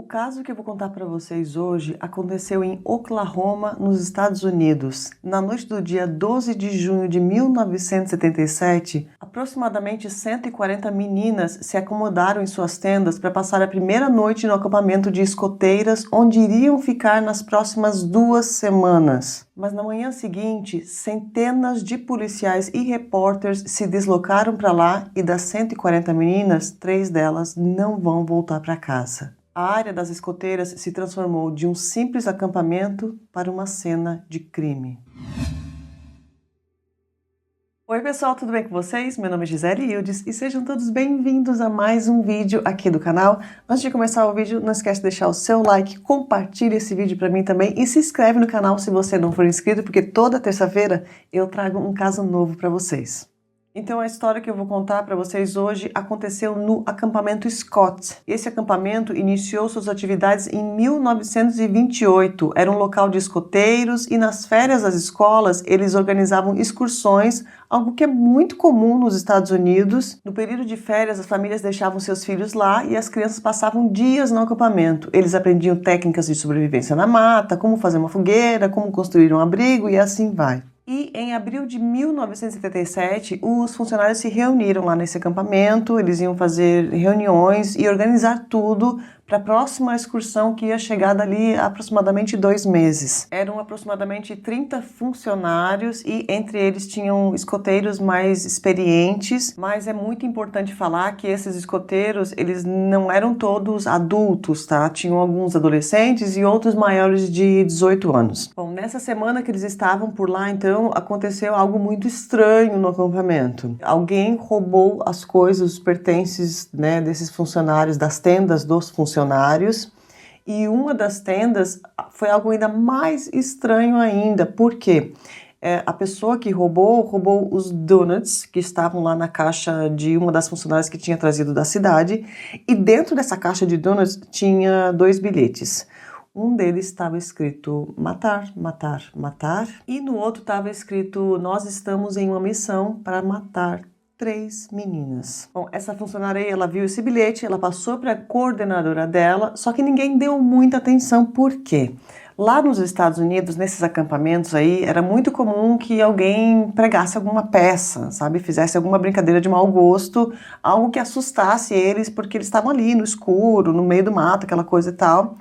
caso que eu vou contar para vocês hoje aconteceu em Oklahoma, nos Estados Unidos. Na noite do dia 12 de junho de 1977, aproximadamente 140 meninas se acomodaram em suas tendas para passar a primeira noite no acampamento de escoteiras, onde iriam ficar nas próximas 2 semanas. Mas na manhã seguinte, centenas de policiais e repórteres se deslocaram para lá e das 140 meninas, 3 delas não vão voltar para casa. A área das escoteiras se transformou de um simples acampamento para uma cena de crime. Oi pessoal, tudo bem com vocês? Meu nome é Gisele Ildes e sejam todos bem-vindos a mais um vídeo aqui do canal. Antes de começar o vídeo, não esquece de deixar o seu like, compartilhe esse vídeo para mim também e se inscreve no canal se você não for inscrito, porque toda terça-feira eu trago um caso novo para vocês. Então a história que eu vou contar para vocês hoje aconteceu no acampamento Scott. Esse acampamento iniciou suas atividades em 1928. Era um local de escoteiros e nas férias das escolas eles organizavam excursões, algo que é muito comum nos Estados Unidos. No período de férias as famílias deixavam seus filhos lá e as crianças passavam dias no acampamento. Eles aprendiam técnicas de sobrevivência na mata, como fazer uma fogueira, como construir um abrigo e assim vai. E em abril de 1977, os funcionários se reuniram lá nesse acampamento, eles iam fazer reuniões e organizar tudo para a próxima excursão que ia chegar dali a aproximadamente 2 meses. Eram aproximadamente 30 funcionários e entre eles tinham escoteiros mais experientes, mas é muito importante falar que esses escoteiros, eles não eram todos adultos, tá? Tinham alguns adolescentes e outros maiores de 18 anos. Bom, nessa semana que eles estavam por lá, então, aconteceu algo muito estranho no acampamento. Alguém roubou as coisas, os pertences, né, desses funcionários, das tendas dos funcionários, e uma das tendas foi algo ainda mais estranho ainda, porque a pessoa que roubou os donuts que estavam lá na caixa de uma das funcionárias que tinha trazido da cidade, e dentro dessa caixa de donuts tinha 2 bilhetes. Um deles estava escrito matar, matar, matar, e no outro estava escrito nós estamos em uma missão para matar 3 meninas. Bom, essa funcionária aí, ela viu esse bilhete, ela passou para a coordenadora dela, só que ninguém deu muita atenção. Por quê? Lá nos Estados Unidos, nesses acampamentos aí, era muito comum que alguém pregasse alguma peça, sabe? Fizesse alguma brincadeira de mau gosto, algo que assustasse eles, porque eles estavam ali no escuro, no meio do mato, aquela coisa e tal.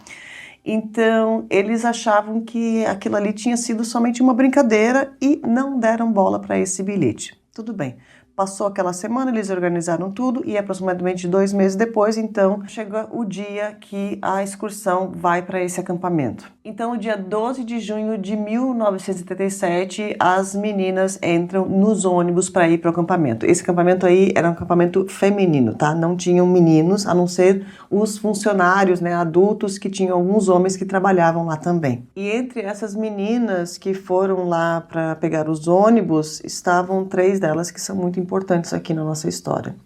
Então, eles achavam que aquilo ali tinha sido somente uma brincadeira e não deram bola para esse bilhete. Tudo bem. Passou aquela semana, eles organizaram tudo e aproximadamente 2 meses depois, então, chega o dia que a excursão vai para esse acampamento. Então, no dia 12 de junho de 1977, as meninas entram nos ônibus para ir para o acampamento. Esse acampamento aí era um acampamento feminino, tá? Não tinham meninos, a não ser os funcionários, né, adultos, que tinham alguns homens que trabalhavam lá também. E entre essas meninas que foram lá para pegar os ônibus, estavam 3 delas que são muito importantes aqui na nossa história.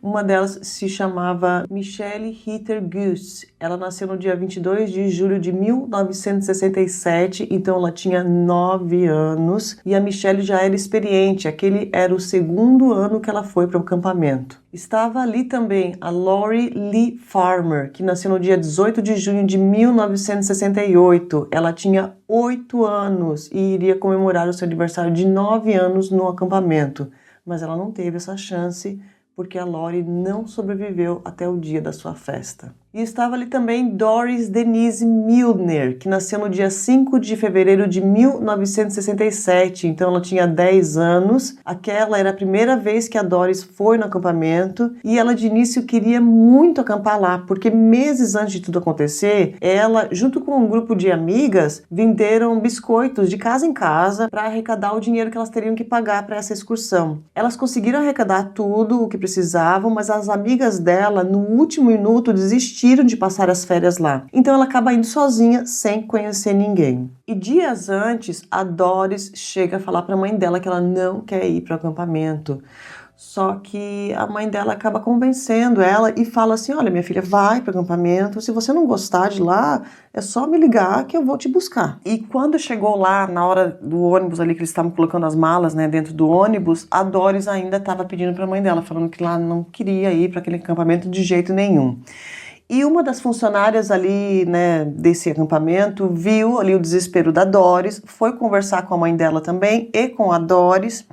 Uma delas se chamava Michelle Heather Goose. Ela nasceu no dia 22 de julho de 1967, então ela tinha 9 anos. E a Michelle já era experiente, aquele era o 2º ano que ela foi para o acampamento. Estava ali também a Lori Lee Farmer, que nasceu no dia 18 de junho de 1968. Ela tinha 8 anos e iria comemorar o seu aniversário de 9 anos no acampamento. Mas ela não teve essa chance porque a Lori não sobreviveu até o dia da sua festa. E estava ali também Doris Denise Milner, que nasceu no dia 5 de fevereiro de 1967, então ela tinha 10 anos. Aquela era a primeira vez que a Doris foi no acampamento e ela de início queria muito acampar lá, porque meses antes de tudo acontecer, ela, junto com um grupo de amigas, venderam biscoitos de casa em casa para arrecadar o dinheiro que elas teriam que pagar para essa excursão. Elas conseguiram arrecadar tudo o que precisavam, mas as amigas dela, no último minuto, desistiram de passar as férias lá. Então ela acaba indo sozinha, sem conhecer ninguém. E dias antes, a Doris chega a falar para a mãe dela que ela não quer ir para o acampamento. Só que a mãe dela acaba convencendo ela e fala assim, olha, minha filha, vai para o acampamento, se você não gostar de lá, é só me ligar que eu vou te buscar. E quando chegou lá, na hora do ônibus ali, que eles estavam colocando as malas, né, dentro do ônibus, a Doris ainda estava pedindo para a mãe dela, falando que lá não queria ir para aquele acampamento de jeito nenhum. E uma das funcionárias ali, né, desse acampamento viu ali o desespero da Doris, foi conversar com a mãe dela também e com a Doris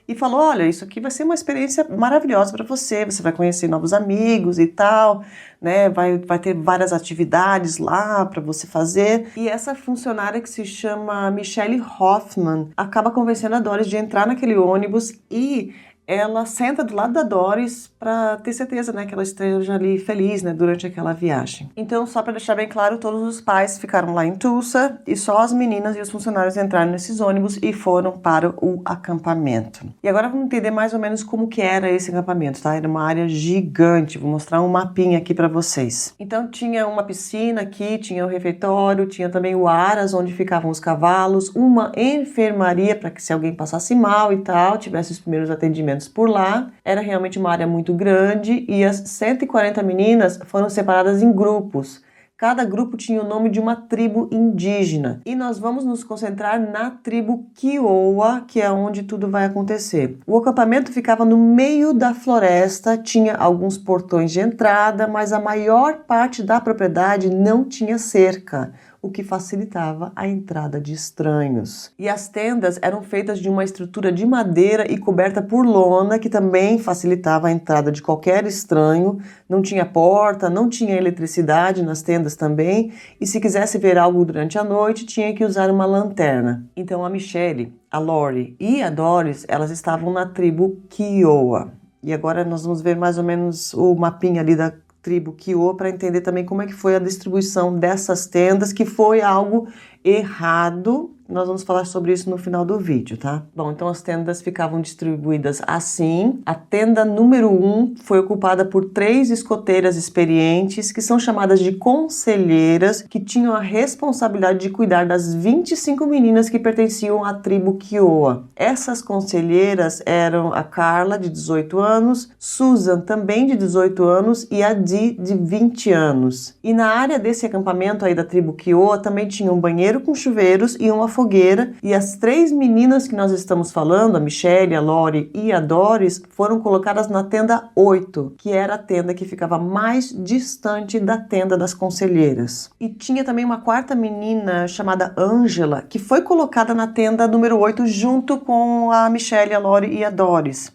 e falou: olha, isso aqui vai ser uma experiência maravilhosa para você vai conhecer novos amigos e tal, né, vai ter várias atividades lá para você fazer. E essa funcionária, que se chama Michelle Hoffman, acaba convencendo a Doris de entrar naquele ônibus e ela senta do lado da Doris para ter certeza, né, que ela esteja ali feliz, né, durante aquela viagem. Então, só para deixar bem claro, todos os pais ficaram lá em Tulsa e só as meninas e os funcionários entraram nesses ônibus e foram para o acampamento. E agora vamos entender mais ou menos como que era esse acampamento, tá? Era uma área gigante, vou mostrar um mapinha aqui para vocês. Então, tinha uma piscina aqui, tinha o refeitório, tinha também o aras onde ficavam os cavalos, uma enfermaria para que se alguém passasse mal e tal, tivesse os primeiros atendimentos por lá. Era realmente uma área muito grande e as 140 meninas foram separadas em grupos. Cada grupo tinha o nome de uma tribo indígena. E nós vamos nos concentrar na tribo Kiowa, que é onde tudo vai acontecer. O acampamento ficava no meio da floresta, tinha alguns portões de entrada, mas a maior parte da propriedade não tinha cerca, o que facilitava a entrada de estranhos. E as tendas eram feitas de uma estrutura de madeira e coberta por lona, que também facilitava a entrada de qualquer estranho. Não tinha porta, não tinha eletricidade nas tendas também, e se quisesse ver algo durante a noite, tinha que usar uma lanterna. Então a Michelle, a Lori e a Doris, elas estavam na tribo Kiowa. E agora nós vamos ver mais ou menos o mapinha ali da tribo Kiowa para entender também como é que foi a distribuição dessas tendas, que foi algo errado. Nós vamos falar sobre isso no final do vídeo, tá? Bom, então as tendas ficavam distribuídas assim. A tenda número 1 foi ocupada por 3 escoteiras experientes, que são chamadas de conselheiras, que tinham a responsabilidade de cuidar das 25 meninas que pertenciam à tribo Kiowa. Essas conselheiras eram a Carla, de 18 anos, Susan, também de 18 anos, e a Dee, de 20 anos. E na área desse acampamento aí da tribo Kiowa também tinha um banheiro com chuveiros e uma fogueira, e as 3 meninas que nós estamos falando, a Michelle, a Lori e a Doris, foram colocadas na tenda 8, que era a tenda que ficava mais distante da tenda das conselheiras. E tinha também uma 4ª menina chamada Angela, que foi colocada na tenda número 8 junto com a Michelle, a Lori e a Doris.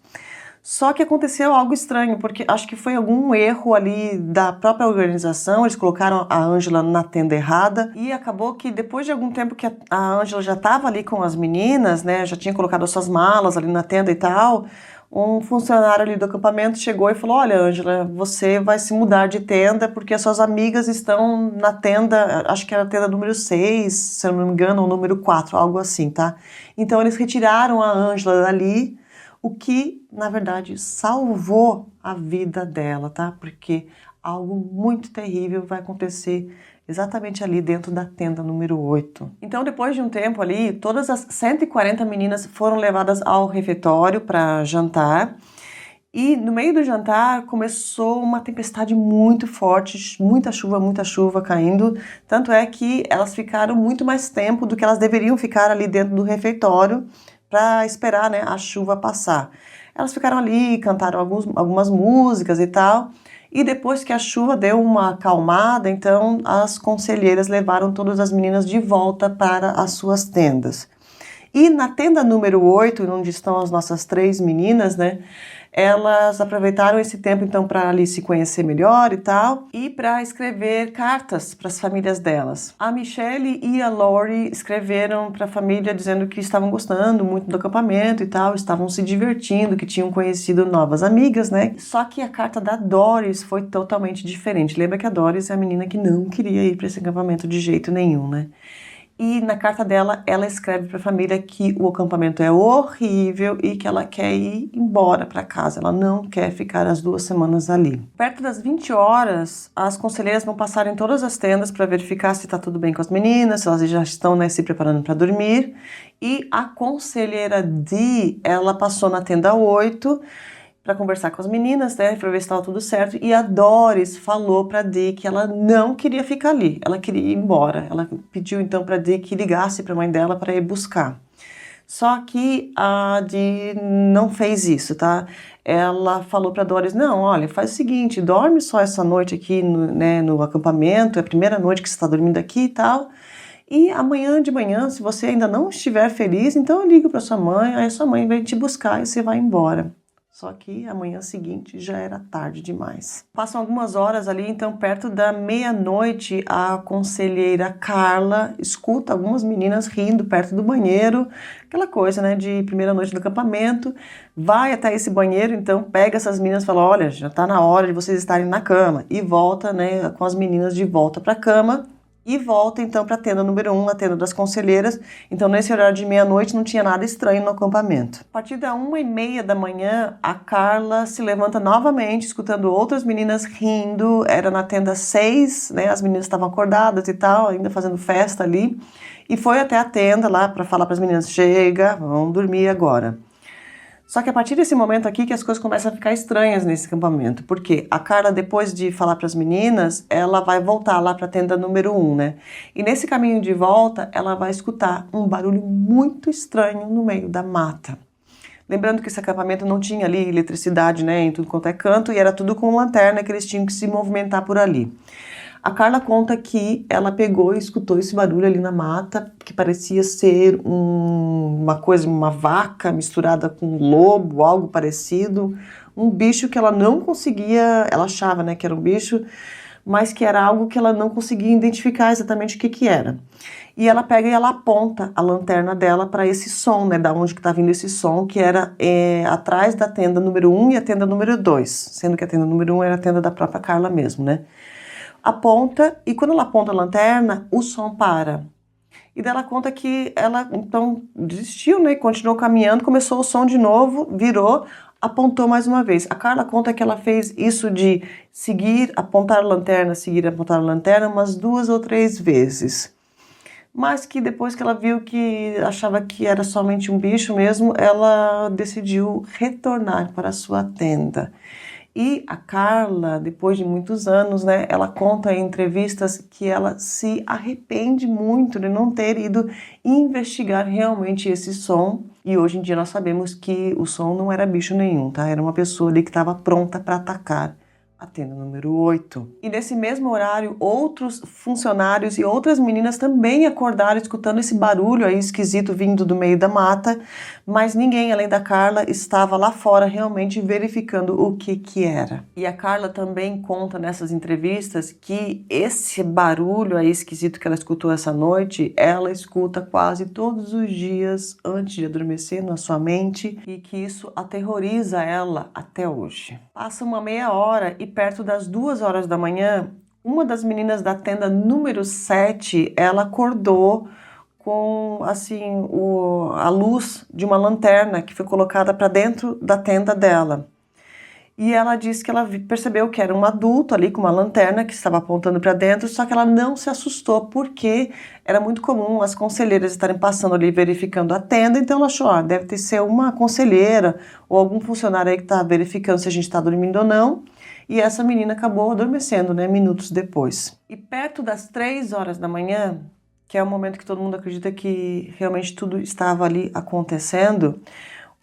Só que aconteceu algo estranho, porque acho que foi algum erro ali da própria organização, eles colocaram a Angela na tenda errada e acabou que depois de algum tempo que a Angela já estava ali com as meninas, né, já tinha colocado as suas malas ali na tenda e tal, um funcionário ali do acampamento chegou e falou: olha, Angela, você vai se mudar de tenda porque as suas amigas estão na tenda, acho que era a tenda número 6, se eu não me engano, ou número 4, algo assim, tá? Então eles retiraram a Angela dali, o que, na verdade, salvou a vida dela, tá? Porque algo muito terrível vai acontecer exatamente ali dentro da tenda número 8. Então, depois de um tempo ali, todas as 140 meninas foram levadas ao refeitório para jantar. E no meio do jantar começou uma tempestade muito forte, muita chuva caindo. Tanto é que elas ficaram muito mais tempo do que elas deveriam ficar ali dentro do refeitório, para esperar, né, a chuva passar. Elas ficaram ali, cantaram algumas músicas e tal, e depois que a chuva deu uma acalmada, então as conselheiras levaram todas as meninas de volta para as suas tendas. E na tenda número 8, onde estão as nossas 3 meninas, né, elas aproveitaram esse tempo então para ali se conhecer melhor e tal, e para escrever cartas para as famílias delas. A Michelle e a Lori escreveram para a família dizendo que estavam gostando muito do acampamento e tal, estavam se divertindo, que tinham conhecido novas amigas, né? Só que a carta da Doris foi totalmente diferente. Lembra que a Doris é a menina que não queria ir para esse acampamento de jeito nenhum, né? E na carta dela, ela escreve para a família que o acampamento é horrível e que ela quer ir embora para casa. Ela não quer ficar as 2 semanas ali. Perto das 20 horas, as conselheiras vão passar em todas as tendas para verificar se está tudo bem com as meninas, se elas já estão, né, se preparando para dormir. E a conselheira Dee, ela passou na tenda 8 para conversar com as meninas, né, para ver se estava tudo certo, e a Doris falou para Dee que ela não queria ficar ali, ela queria ir embora. Ela pediu então para Dee que ligasse para a mãe dela para ir buscar. Só que a Dee não fez isso, tá? Ela falou pra Doris, não, olha, faz o seguinte, dorme só essa noite aqui no acampamento, é a primeira noite que você está dormindo aqui e tal, e amanhã de manhã, se você ainda não estiver feliz, então eu ligo para sua mãe, aí sua mãe vem te buscar e você vai embora. Só que amanhã seguinte já era tarde demais. Passam algumas horas ali, então perto da meia-noite, a conselheira Carla escuta algumas meninas rindo perto do banheiro, aquela coisa, né, de primeira noite do acampamento, vai até esse banheiro, então pega essas meninas e fala, olha, já tá na hora de vocês estarem na cama, e volta, né, com as meninas de volta para a cama, e volta então para a tenda número 1, a tenda das conselheiras. Então nesse horário de meia-noite não tinha nada estranho no acampamento. A partir da 1h30 da manhã, a Carla se levanta novamente, escutando outras meninas rindo. Era na tenda 6, né? As meninas estavam acordadas e tal, ainda fazendo festa ali. E foi até a tenda lá para falar para as meninas, chega, vamos dormir agora. Só que a partir desse momento aqui que as coisas começam a ficar estranhas nesse acampamento, porque a Carla, depois de falar para as meninas, ela vai voltar lá para a tenda número 1, né? E nesse caminho de volta, ela vai escutar um barulho muito estranho no meio da mata. Lembrando que esse acampamento não tinha ali eletricidade, né, em tudo quanto é canto, e era tudo com lanterna que eles tinham que se movimentar por ali. A Carla conta que ela pegou e escutou esse barulho ali na mata, que parecia ser uma vaca misturada com um lobo, algo parecido, um bicho que ela não conseguia, ela achava, né, que era um bicho, mas que era algo que ela não conseguia identificar exatamente o que era. E ela pega e ela aponta a lanterna dela para esse som, né, da onde que tá vindo esse som, que era atrás da tenda número 1 e a tenda número 2, sendo que a tenda número 1 era a tenda da própria Carla mesmo, né? Aponta, e quando ela aponta a lanterna, o som para. E daí ela conta que ela, então, desistiu, né, continuou caminhando, começou o som de novo, virou, apontou mais uma vez. A Carla conta que ela fez isso de seguir, apontar a lanterna, seguir, apontar a lanterna, umas 2 ou 3 vezes. Mas que depois que ela viu que achava que era somente um bicho mesmo, ela decidiu retornar para a sua tenda. E a Carla, depois de muitos anos, né, ela conta em entrevistas que ela se arrepende muito de não ter ido investigar realmente esse som. E hoje em dia nós sabemos que o som não era bicho nenhum, tá? Era uma pessoa ali que estava pronta para atacar a tenda número 8. E nesse mesmo horário, outros funcionários e outras meninas também acordaram escutando esse barulho aí esquisito vindo do meio da mata, mas ninguém além da Carla estava lá fora realmente verificando o que era. E a Carla também conta nessas entrevistas que esse barulho aí esquisito que ela escutou essa noite, ela escuta quase todos os dias antes de adormecer na sua mente e que isso aterroriza ela até hoje. Passa uma meia hora e perto das 2 horas da manhã, uma das meninas da tenda número 7, ela acordou com assim a luz de uma lanterna que foi colocada para dentro da tenda dela. E ela disse que ela percebeu que era um adulto ali com uma lanterna que estava apontando para dentro, só que ela não se assustou porque era muito comum as conselheiras estarem passando ali verificando a tenda, então ela achou, deve ter sido uma conselheira ou algum funcionário aí que está verificando se a gente está dormindo ou não. E essa menina acabou adormecendo, né, minutos depois. E perto das 3 horas da manhã, que é o momento que todo mundo acredita que realmente tudo estava ali acontecendo,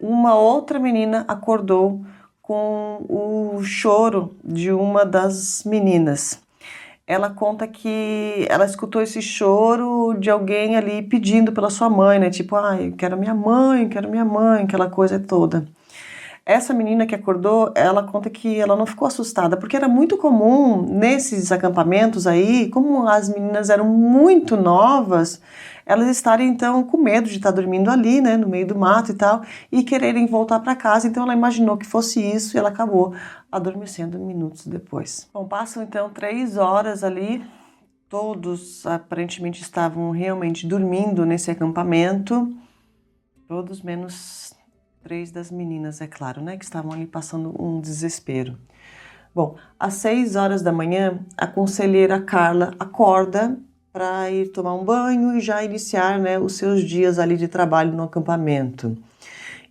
uma outra menina acordou com o choro de uma das meninas. Ela conta que ela escutou esse choro de alguém ali pedindo pela sua mãe, né? Tipo, eu quero minha mãe, aquela coisa toda. Essa menina que acordou, ela conta que ela não ficou assustada, porque era muito comum nesses acampamentos aí, como as meninas eram muito novas, elas estarem então com medo de estar dormindo ali, né, no meio do mato e tal, e quererem voltar para casa, então ela imaginou que fosse isso e ela acabou adormecendo minutos depois. Bom, passam então 3 horas ali, todos aparentemente estavam realmente dormindo nesse acampamento, todos menos 3 das meninas, é claro, né, que estavam ali passando um desespero. Bom, às 6 horas da manhã, a conselheira Carla acorda para ir tomar um banho e já iniciar, né, os seus dias ali de trabalho no acampamento.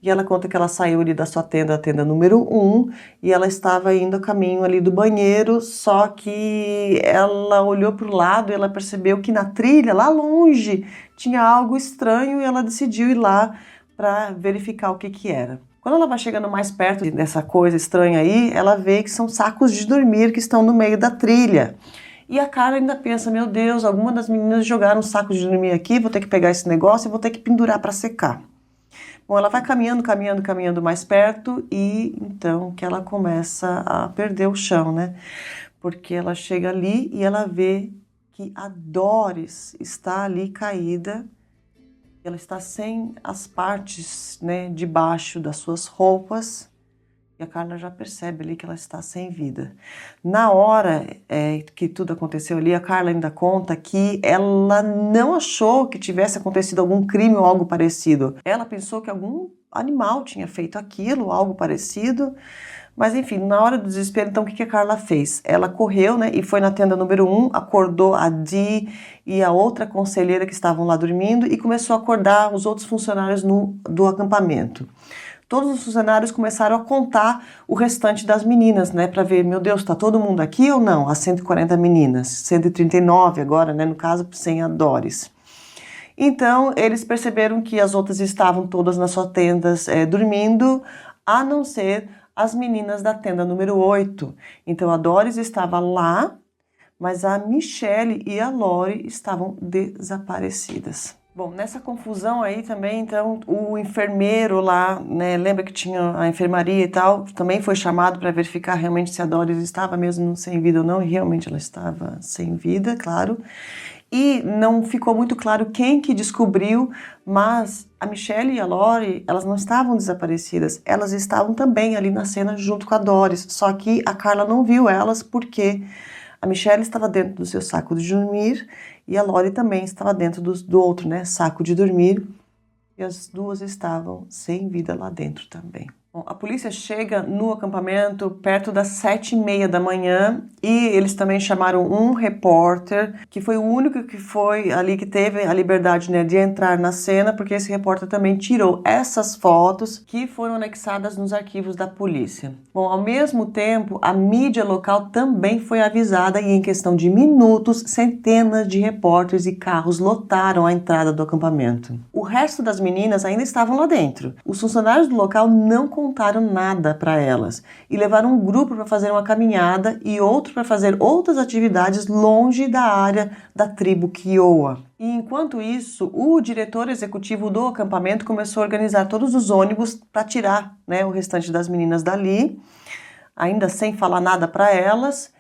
E ela conta que ela saiu ali da sua tenda, a tenda número 1, e ela estava indo a caminho ali do banheiro, só que ela olhou para o lado e ela percebeu que na trilha, lá longe, tinha algo estranho e ela decidiu ir lá para verificar o que que era. Quando ela vai chegando mais perto dessa coisa estranha aí, ela vê que são sacos de dormir que estão no meio da trilha. E a Carla ainda pensa, meu Deus, alguma das meninas jogaram um saco de dormir aqui, vou ter que pegar esse negócio e vou ter que pendurar para secar. Bom, ela vai caminhando mais perto e então que ela começa a perder o chão, né? Porque ela chega ali e ela vê que a Doris está ali caída. Ela está sem as partes, né, de baixo das suas roupas. E a Carla já percebe ali que ela está sem vida. Na hora que tudo aconteceu ali, a Carla ainda conta que ela não achou que tivesse acontecido algum crime ou algo parecido. Ela pensou que algum animal tinha feito aquilo, algo parecido. Mas enfim, na hora do desespero, então o que a Carla fez? Ela correu, né, e foi na tenda número 1, acordou a Dee e a outra conselheira que estavam lá dormindo e começou a acordar os outros funcionários do acampamento. Todos os funcionários começaram a contar o restante das meninas, né, para ver, meu Deus, está todo mundo aqui ou não? As 140 meninas, 139 agora, né, no caso, sem a Doris. Então, eles perceberam que as outras estavam todas nas suas tendas dormindo, a não ser as meninas da tenda número 8. Então, a Doris estava lá, mas a Michelle e a Lori estavam desaparecidas. Bom, nessa confusão aí também, então, o enfermeiro lá, né, lembra que tinha a enfermaria e tal, também foi chamado para verificar realmente se a Doris estava mesmo sem vida ou não, e realmente ela estava sem vida, claro. E não ficou muito claro quem que descobriu, mas a Michelle e a Lori, elas não estavam desaparecidas, elas estavam também ali na cena junto com a Doris, só que a Carla não viu elas porque a Michelle estava dentro do seu saco de dormir e a Lori também estava dentro do outro, né, saco de dormir, e as duas estavam sem vida lá dentro também. Bom, a polícia chega no acampamento perto das 7h30 da manhã e eles também chamaram um repórter, que foi o único que foi ali que teve a liberdade, né, de entrar na cena, porque esse repórter também tirou essas fotos que foram anexadas nos arquivos da polícia. Bom, ao mesmo tempo, a mídia local também foi avisada e em questão de minutos, centenas de repórteres e carros lotaram a entrada do acampamento. O resto das meninas ainda estavam lá dentro. Os funcionários do local não contaram nada para elas e levaram um grupo para fazer uma caminhada e outro para fazer outras atividades longe da área da tribo Kiowa. E enquanto isso, o diretor executivo do acampamento começou a organizar todos os ônibus para tirar, né, o restante das meninas dali, ainda sem falar nada para elas.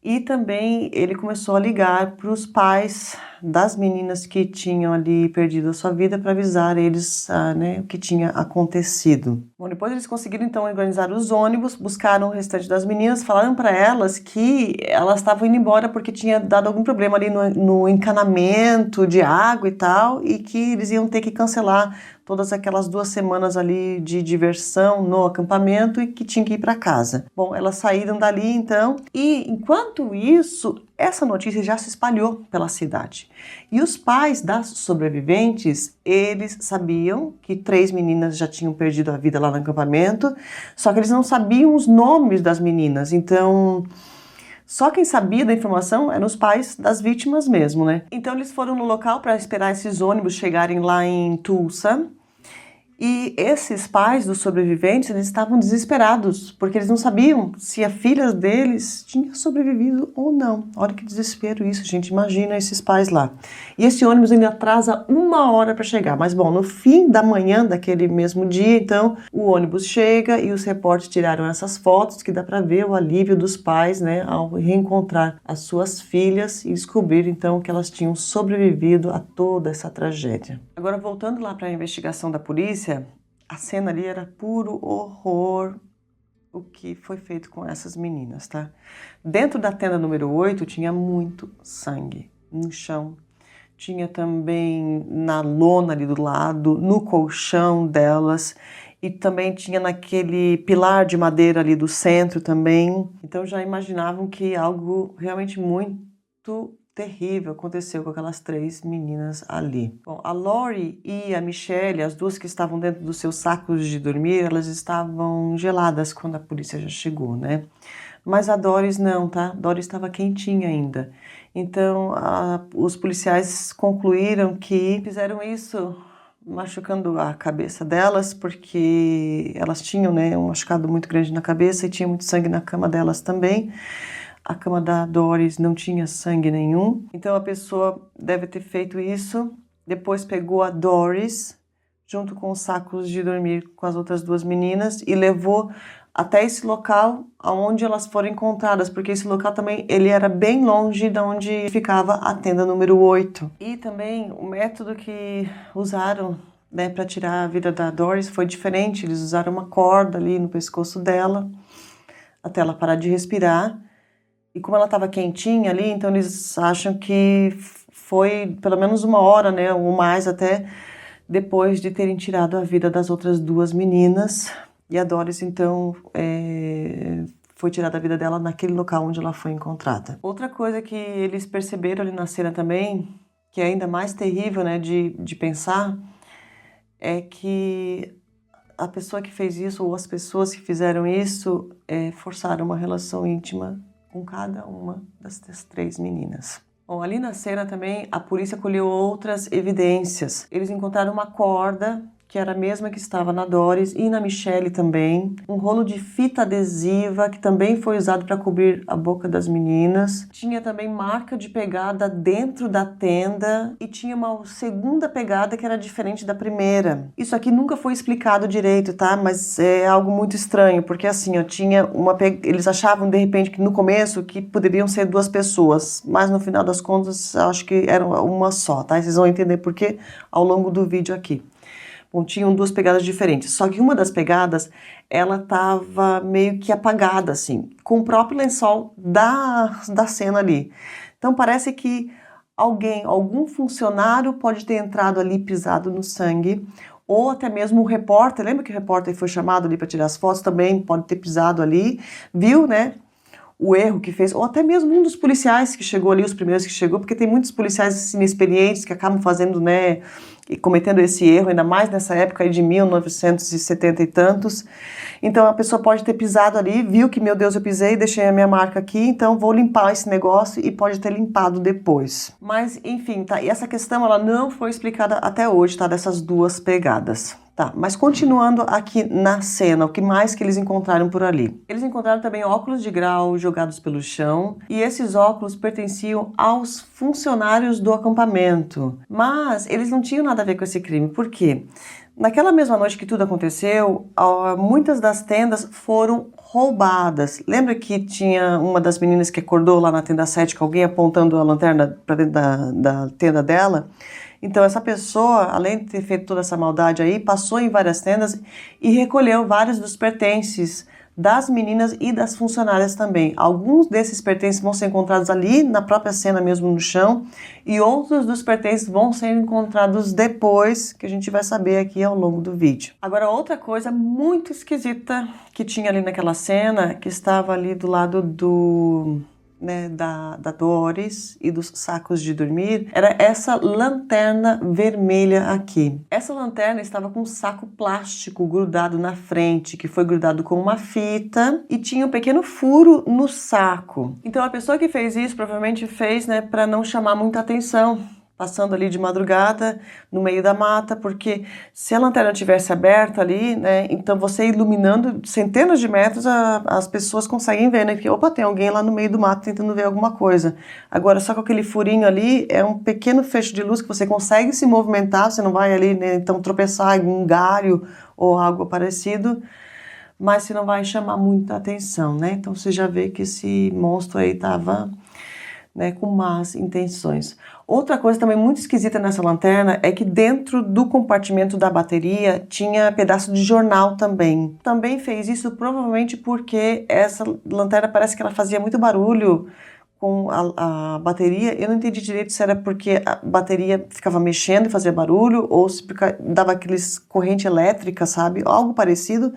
E também ele começou a ligar para os pais das meninas que tinham ali perdido a sua vida para avisar eles né, o que tinha acontecido. Bom, depois eles conseguiram então organizar os ônibus, buscaram o restante das meninas, falaram para elas que elas estavam indo embora porque tinha dado algum problema ali no encanamento de água e tal, e que eles iam ter que cancelar todas aquelas 2 semanas ali de diversão no acampamento e que tinha que ir para casa. Bom, elas saíram dali então, e enquanto isso, essa notícia já se espalhou pela cidade. E os pais das sobreviventes, eles sabiam que 3 meninas já tinham perdido a vida lá no acampamento, só que eles não sabiam os nomes das meninas, então só quem sabia da informação eram os pais das vítimas mesmo, né? Então eles foram no local para esperar esses ônibus chegarem lá em Tulsa. E esses pais dos sobreviventes, eles estavam desesperados, porque eles não sabiam se a filha deles tinha sobrevivido ou não. Olha que desespero isso, gente, imagina esses pais lá. E esse ônibus ainda atrasa 1 hora para chegar, mas bom, no fim da manhã daquele mesmo dia, então, o ônibus chega e os repórteres tiraram essas fotos, que dá para ver o alívio dos pais, né, ao reencontrar as suas filhas e descobrir, então, que elas tinham sobrevivido a toda essa tragédia. Agora, voltando lá para a investigação da polícia, a cena ali era puro horror, o que foi feito com essas meninas, tá? Dentro da tenda número 8 tinha muito sangue no chão. Tinha também na lona ali do lado, no colchão delas, e também tinha naquele pilar de madeira ali do centro também. Então já imaginavam que algo realmente muito terrível aconteceu com aquelas 3 meninas ali. Bom, a Lori e a Michelle, as duas que estavam dentro dos seus sacos de dormir, elas estavam geladas quando a polícia já chegou, né? Mas a Doris não, tá? A Doris estava quentinha ainda. Então, os policiais concluíram que fizeram isso machucando a cabeça delas, porque elas tinham, né, um machucado muito grande na cabeça e tinha muito sangue na cama delas também. A cama da Doris não tinha sangue nenhum, então a pessoa deve ter feito isso. Depois pegou a Doris, junto com os sacos de dormir com as outras duas meninas, e levou até esse local onde elas foram encontradas, porque esse local também ele era bem longe de onde ficava a tenda número 8. E também o método que usaram, né, para tirar a vida da Doris foi diferente. Eles usaram uma corda ali no pescoço dela, até ela parar de respirar. E como ela estava quentinha ali, então eles acham que foi pelo menos 1 hora, né, ou mais até, depois de terem tirado a vida das outras duas meninas. E a Doris, então, foi tirada a vida dela naquele local onde ela foi encontrada. Outra coisa que eles perceberam ali na cena também, que é ainda mais terrível, né, de pensar, é que a pessoa que fez isso, ou as pessoas que fizeram isso, forçaram uma relação íntima com cada uma das 3 meninas. Bom, ali na cena também a polícia colheu outras evidências. Eles encontraram uma corda, que era a mesma que estava na Doris e na Michelle também. Um rolo de fita adesiva, que também foi usado para cobrir a boca das meninas. Tinha também marca de pegada dentro da tenda e tinha uma segunda pegada que era diferente da primeira. Isso aqui nunca foi explicado direito, tá? Mas é algo muito estranho, porque assim, ó, tinha eles achavam de repente que no começo que poderiam ser 2 pessoas, mas no final das contas acho que era uma só, tá? Vocês vão entender por quê ao longo do vídeo aqui. Bom, tinham 2 pegadas diferentes, só que uma das pegadas, ela estava meio que apagada, assim, com o próprio lençol da cena ali. Então parece que algum funcionário pode ter entrado ali, pisado no sangue, ou até mesmo o repórter, lembra que o repórter foi chamado ali para tirar as fotos, também pode ter pisado ali, viu, né, o erro que fez, ou até mesmo um dos policiais que chegou ali, os primeiros que chegou, porque tem muitos policiais assim, inexperientes que acabam fazendo, né, e cometendo esse erro, ainda mais nessa época aí de 1970 e tantos. Então a pessoa pode ter pisado ali, viu que, meu Deus, eu pisei, deixei a minha marca aqui, então vou limpar esse negócio, e pode ter limpado depois. Mas, enfim, tá, e essa questão ela não foi explicada até hoje, tá, dessas 2 pegadas. Tá, mas continuando aqui na cena, o que mais que eles encontraram por ali? Eles encontraram também óculos de grau jogados pelo chão, e esses óculos pertenciam aos funcionários do acampamento. Mas eles não tinham nada a ver com esse crime. Por quê? Naquela mesma noite que tudo aconteceu, muitas das tendas foram roubadas. Lembra que tinha uma das meninas que acordou lá na tenda 7 com alguém apontando a lanterna para dentro da tenda dela? Então essa pessoa, além de ter feito toda essa maldade aí, passou em várias tendas e recolheu vários dos pertences das meninas e das funcionárias também. Alguns desses pertences vão ser encontrados ali na própria cena mesmo no chão, e outros dos pertences vão ser encontrados depois, que a gente vai saber aqui ao longo do vídeo. Agora, outra coisa muito esquisita que tinha ali naquela cena, que estava ali do lado né, da Doris e dos sacos de dormir, era essa lanterna vermelha aqui. Essa lanterna estava com um saco plástico grudado na frente, que foi grudado com uma fita, e tinha um pequeno furo no saco. Então a pessoa que fez isso provavelmente fez, né, para não chamar muita atenção, passando ali de madrugada no meio da mata, porque se a lanterna tivesse aberta ali, né, então você iluminando centenas de metros, as pessoas conseguem ver, né, que opa, tem alguém lá no meio do mato tentando ver alguma coisa. Agora, só com aquele furinho ali, é um pequeno feixe de luz que você consegue se movimentar, você não vai ali, né, então tropeçar em um galho ou algo parecido, mas você não vai chamar muita atenção, né, então você já vê que esse monstro aí estava, né, com más intenções. Outra coisa também muito esquisita nessa lanterna é que dentro do compartimento da bateria tinha pedaço de jornal também. Também fez isso provavelmente porque essa lanterna parece que ela fazia muito barulho com a bateria. Eu não entendi direito se era porque a bateria ficava mexendo e fazia barulho, ou se dava aqueles corrente elétrica, sabe? Algo parecido.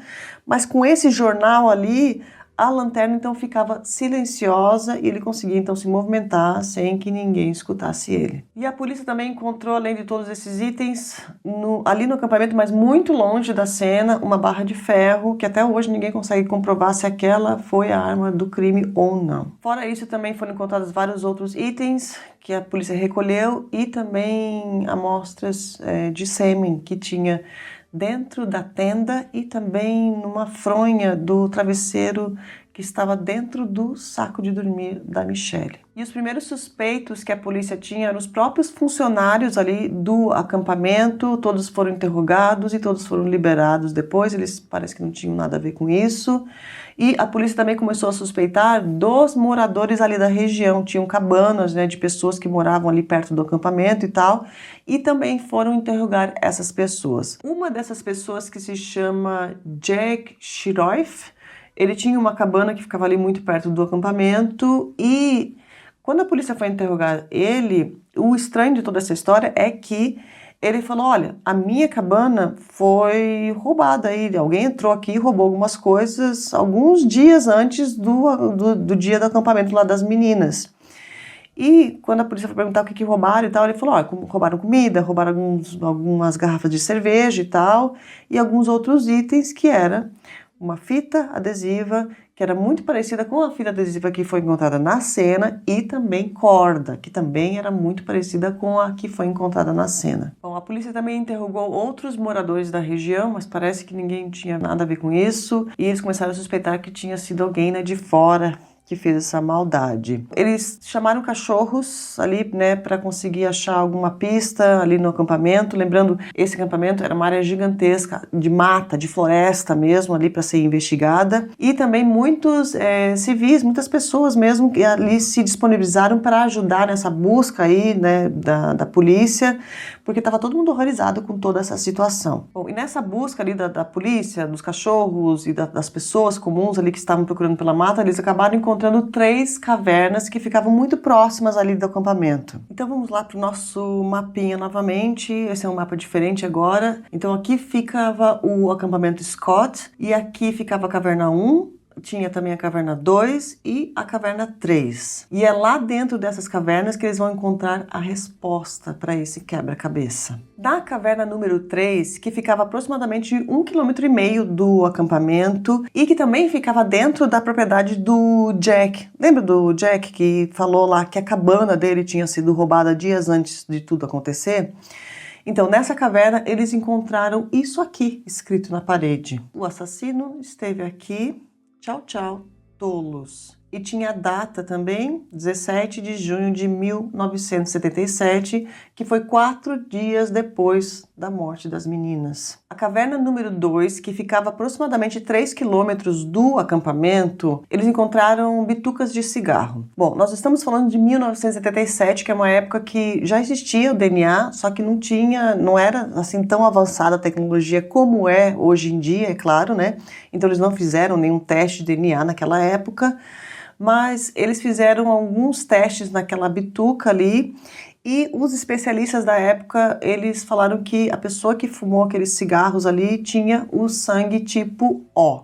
Mas com esse jornal ali, a lanterna então ficava silenciosa e ele conseguia então se movimentar sem que ninguém escutasse ele. E a polícia também encontrou, além de todos esses itens, ali no acampamento, mas muito longe da cena, uma barra de ferro, que até hoje ninguém consegue comprovar se aquela foi a arma do crime ou não. Fora isso, também foram encontrados vários outros itens que a polícia recolheu e também amostras de sêmen que tinha dentro da tenda e também numa fronha do travesseiro que estava dentro do saco de dormir da Michelle. E os primeiros suspeitos que a polícia tinha eram os próprios funcionários ali do acampamento, todos foram interrogados e todos foram liberados depois, eles parece que não tinham nada a ver com isso. E a polícia também começou a suspeitar dos moradores ali da região, tinham cabanas, né, de pessoas que moravam ali perto do acampamento e tal, e também foram interrogar essas pessoas. Uma dessas pessoas que se chama Jack Shiroif, ele tinha uma cabana que ficava ali muito perto do acampamento e quando a polícia foi interrogar ele, o estranho de toda essa história é que ele falou, olha, a minha cabana foi roubada aí, alguém entrou aqui e roubou algumas coisas alguns dias antes do dia do acampamento lá das meninas. E quando a polícia foi perguntar o que roubaram e tal, ele falou, roubaram comida, roubaram algumas garrafas de cerveja e tal, e alguns outros itens que era uma fita adesiva que era muito parecida com a fita adesiva que foi encontrada na cena e também corda, que também era muito parecida com a que foi encontrada na cena. Bom, a polícia também interrogou outros moradores da região, mas parece que ninguém tinha nada a ver com isso e eles começaram a suspeitar que tinha sido alguém, né, de fora que fez essa maldade. Eles chamaram cachorros ali, né, para conseguir achar alguma pista ali no acampamento. Lembrando, esse acampamento era uma área gigantesca de mata, de floresta mesmo, ali para ser investigada. E também muitos civis, muitas pessoas mesmo que ali se disponibilizaram para ajudar nessa busca aí, né, da polícia, porque estava todo mundo horrorizado com toda essa situação. Bom, e nessa busca ali da polícia, dos cachorros e das pessoas comuns ali que estavam procurando pela mata, eles acabaram encontrando 3 cavernas que ficavam muito próximas ali do acampamento. Então vamos lá para o nosso mapinha novamente. Esse é um mapa diferente agora. Então aqui ficava o acampamento Scott e aqui ficava a caverna 1. Tinha também a caverna 2 e a caverna 3. E é lá dentro dessas cavernas que eles vão encontrar a resposta para esse quebra-cabeça. Na caverna número 3, que ficava aproximadamente 1,5 km do acampamento e que também ficava dentro da propriedade do Jack. Lembra do Jack que falou lá que a cabana dele tinha sido roubada dias antes de tudo acontecer? Então, nessa caverna, eles encontraram isso aqui, escrito na parede. O assassino esteve aqui. Tchau, tchau, tolos. E tinha a data também, 17 de junho de 1977, que foi 4 dias depois da morte das meninas. A caverna número 2, que ficava aproximadamente 3 quilômetros do acampamento, eles encontraram bitucas de cigarro. Bom, nós estamos falando de 1977, que é uma época que já existia o DNA, só que não era assim tão avançada a tecnologia como é hoje em dia, é claro, né? Então eles não fizeram nenhum teste de DNA naquela época, mas eles fizeram alguns testes naquela bituca ali e os especialistas da época, eles falaram que a pessoa que fumou aqueles cigarros ali tinha o sangue tipo O.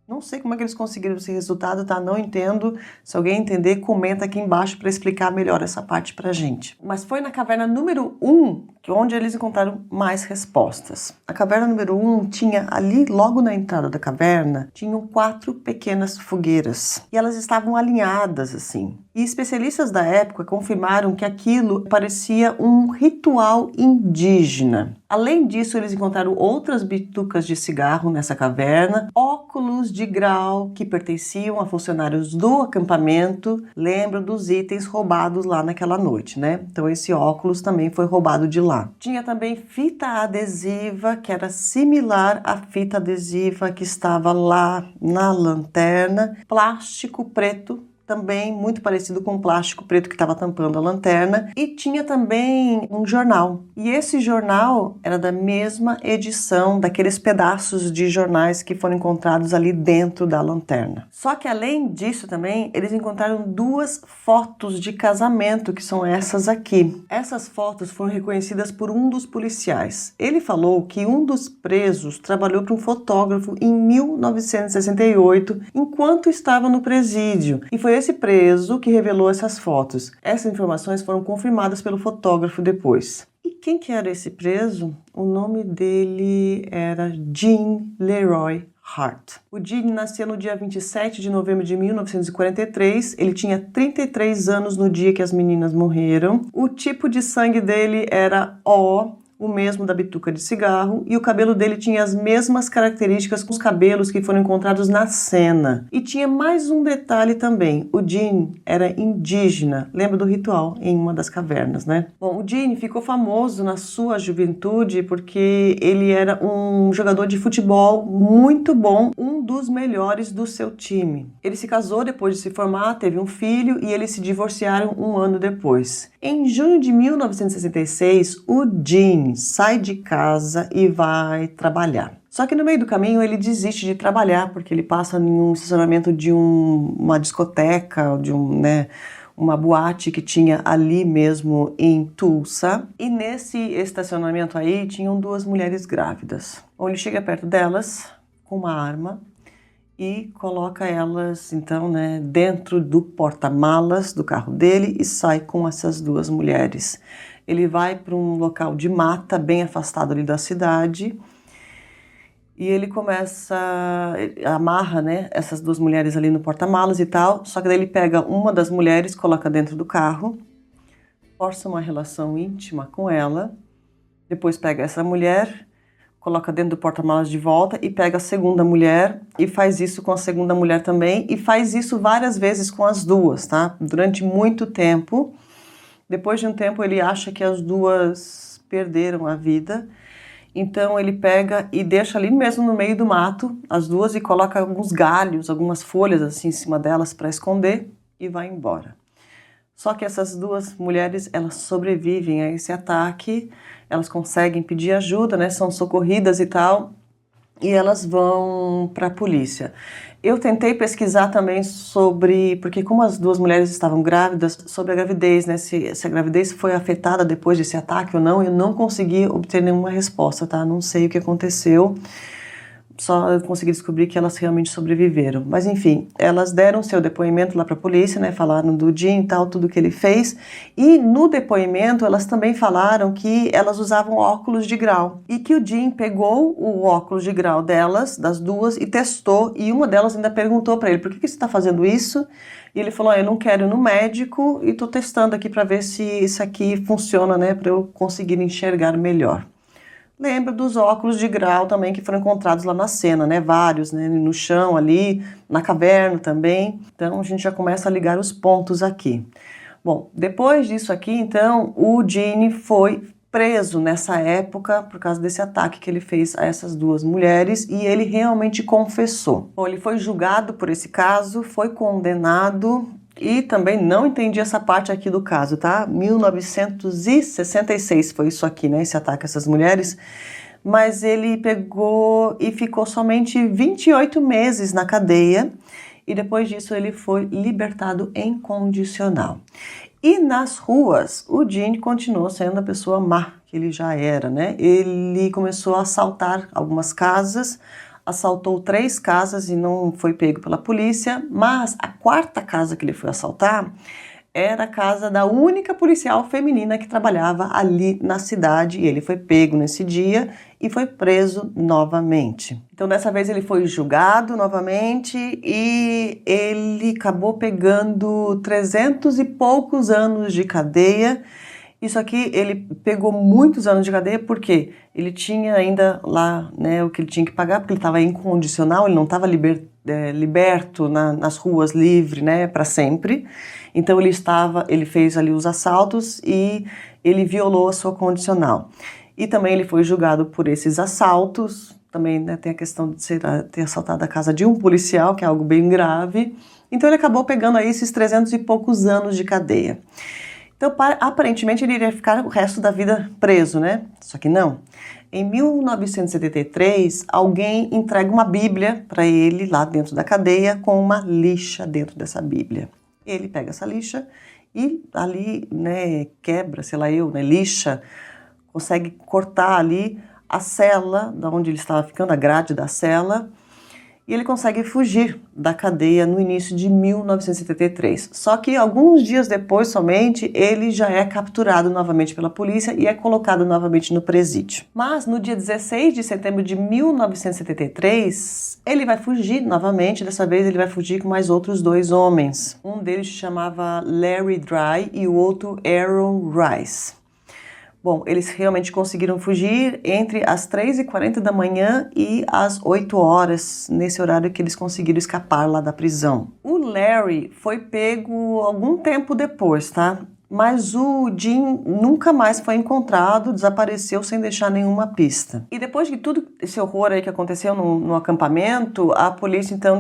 Não sei como é que eles conseguiram esse resultado, tá? Não entendo. Se alguém entender, comenta aqui embaixo para explicar melhor essa parte pra gente. Mas foi na caverna número 1 onde eles encontraram mais respostas. A caverna número 1 tinha ali, logo na entrada da caverna, tinham 4 pequenas fogueiras. E elas estavam alinhadas assim. E especialistas da época confirmaram que aquilo parecia um ritual indígena. Além disso, eles encontraram outras bitucas de cigarro nessa caverna, óculos de grau que pertenciam a funcionários do acampamento, lembram dos itens roubados lá naquela noite, né? Então esse óculos também foi roubado de lá. Tinha também fita adesiva, que era similar à fita adesiva que estava lá na lanterna, plástico preto, também muito parecido com o plástico preto que estava tampando a lanterna, e tinha também um jornal. E esse jornal era da mesma edição daqueles pedaços de jornais que foram encontrados ali dentro da lanterna. Só que além disso também, eles encontraram 2 fotos de casamento, que são essas aqui. Essas fotos foram reconhecidas por um dos policiais. Ele falou que um dos presos trabalhou para um fotógrafo em 1968, enquanto estava no presídio. E foi esse preso que revelou essas fotos. Essas informações foram confirmadas pelo fotógrafo depois. E quem que era esse preso? O nome dele era Jean Leroy Hart. O Jean nasceu no dia 27 de novembro de 1943, ele tinha 33 anos no dia que as meninas morreram. O tipo de sangue dele era o mesmo da bituca de cigarro, e o cabelo dele tinha as mesmas características com os cabelos que foram encontrados na cena. E tinha mais um detalhe também, o Jean era indígena, lembra do ritual em uma das cavernas, né? Bom, o Jean ficou famoso na sua juventude porque ele era um jogador de futebol muito bom, um dos melhores do seu time. Ele se casou depois de se formar, teve um filho e eles se divorciaram um ano depois. Em junho de 1966, o Jean sai de casa e vai trabalhar. Só que no meio do caminho ele desiste de trabalhar porque ele passa em um estacionamento de uma discoteca, de uma boate que tinha ali mesmo em Tulsa. E nesse estacionamento aí tinham 2 mulheres grávidas. Bom, ele chega perto delas com uma arma e coloca elas, então, dentro do porta-malas do carro dele e sai com essas 2 mulheres. Ele vai para um local de mata, bem afastado ali da cidade, e ele amarra, essas 2 mulheres ali no porta-malas e tal, só que daí ele pega uma das mulheres, coloca dentro do carro, força uma relação íntima com ela, depois pega essa mulher, coloca dentro do porta-malas de volta e pega a segunda mulher e faz isso com a segunda mulher também, e faz isso várias vezes com as 2, tá? Durante muito tempo. Depois de um tempo ele acha que as 2 perderam a vida, então ele pega e deixa ali mesmo no meio do mato as 2 e coloca alguns galhos, algumas folhas assim em cima delas para esconder e vai embora. Só que essas 2 mulheres, elas sobrevivem a esse ataque, elas conseguem pedir ajuda, são socorridas e tal, e elas vão para a polícia. Eu tentei pesquisar também porque como as 2 mulheres estavam grávidas, sobre a gravidez, se a gravidez foi afetada depois desse ataque ou não, eu não consegui obter nenhuma resposta, tá? Não sei o que aconteceu, só consegui descobrir que elas realmente sobreviveram. Mas enfim, elas deram seu depoimento lá para a polícia, falaram do Jean e tal, tudo que ele fez. E no depoimento elas também falaram que elas usavam óculos de grau. E que o Jean pegou o óculos de grau delas, das 2, e testou. E uma delas ainda perguntou para ele, por que você está fazendo isso? E ele falou, eu não quero ir no médico e estou testando aqui para ver se isso aqui funciona, para eu conseguir enxergar melhor. Lembra dos óculos de grau também que foram encontrados lá na cena, vários, no chão ali, na caverna também. Então a gente já começa a ligar os pontos aqui. Bom, depois disso aqui, então, o Jean foi preso nessa época por causa desse ataque que ele fez a essas 2 mulheres, e ele realmente confessou. Bom, ele foi julgado por esse caso, foi condenado. E também não entendi essa parte aqui do caso, tá? 1966 foi isso aqui, esse ataque a essas mulheres. Mas ele pegou e ficou somente 28 meses na cadeia. E depois disso ele foi libertado em condicional. E nas ruas, o Jean continuou sendo a pessoa má que ele já era, Ele começou a assaltar algumas casas, assaltou 3 casas e não foi pego pela polícia, mas a 4ª casa que ele foi assaltar era a casa da única policial feminina que trabalhava ali na cidade, e ele foi pego nesse dia e foi preso novamente. Então dessa vez ele foi julgado novamente e ele acabou pegando 300 e poucos anos de cadeia. Isso aqui, ele pegou muitos anos de cadeia porque ele tinha ainda lá o que ele tinha que pagar, porque ele estava incondicional, ele não estava liberto nas ruas, livre para sempre. Então ele fez ali os assaltos e ele violou a sua condicional. E também ele foi julgado por esses assaltos, também tem a questão de ter assaltado a casa de um policial, que é algo bem grave. Então ele acabou pegando aí esses 300 e poucos anos de cadeia. Então, aparentemente, ele iria ficar o resto da vida preso, né? Só que não. Em 1973, alguém entrega uma Bíblia para ele lá dentro da cadeia com uma lixa dentro dessa Bíblia. Ele pega essa lixa e ali, né, quebra, sei lá eu, né, lixa, consegue cortar ali a cela da onde ele estava ficando, a grade da cela, e ele consegue fugir da cadeia no início de 1973. Só que alguns dias depois somente, ele já é capturado novamente pela polícia e é colocado novamente no presídio. Mas no dia 16 de setembro de 1973, ele vai fugir novamente. Dessa vez ele vai fugir com mais outros 2 homens. Um deles se chamava Larry Dry e o outro Aaron Rice. Bom, eles realmente conseguiram fugir entre as 3h40 da manhã e as 8 horas, nesse horário que eles conseguiram escapar lá da prisão. O Larry foi pego algum tempo depois, tá? Mas o Jim nunca mais foi encontrado, desapareceu sem deixar nenhuma pista. E depois de tudo esse horror aí que aconteceu no acampamento, a polícia então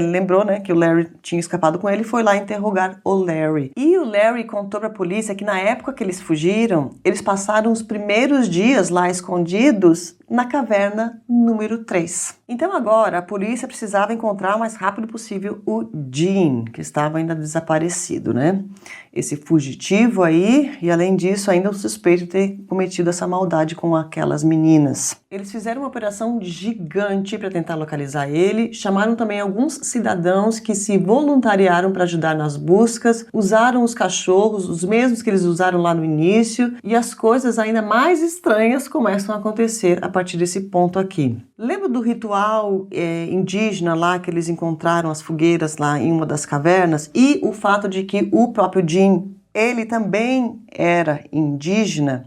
lembrou, né, que o Larry tinha escapado com ele e foi lá interrogar o Larry. E o Larry contou para a polícia que na época que eles fugiram, eles passaram os primeiros dias lá escondidos na caverna número 3. Então agora a polícia precisava encontrar o mais rápido possível o Jim, que estava ainda desaparecido, né? Esse fugitivo aí, e além disso ainda o suspeito de ter cometido essa maldade com aquelas meninas. Eles fizeram uma operação gigante para tentar localizar ele, chamaram também alguns cidadãos que se voluntariaram para ajudar nas buscas, usaram os cachorros, os mesmos que eles usaram lá no início, e as coisas ainda mais estranhas começam a acontecer a partir desse ponto aqui. Lembra do ritual indígena lá que eles encontraram as fogueiras lá em uma das cavernas? E o fato de que o próprio Jim, ele também era indígena?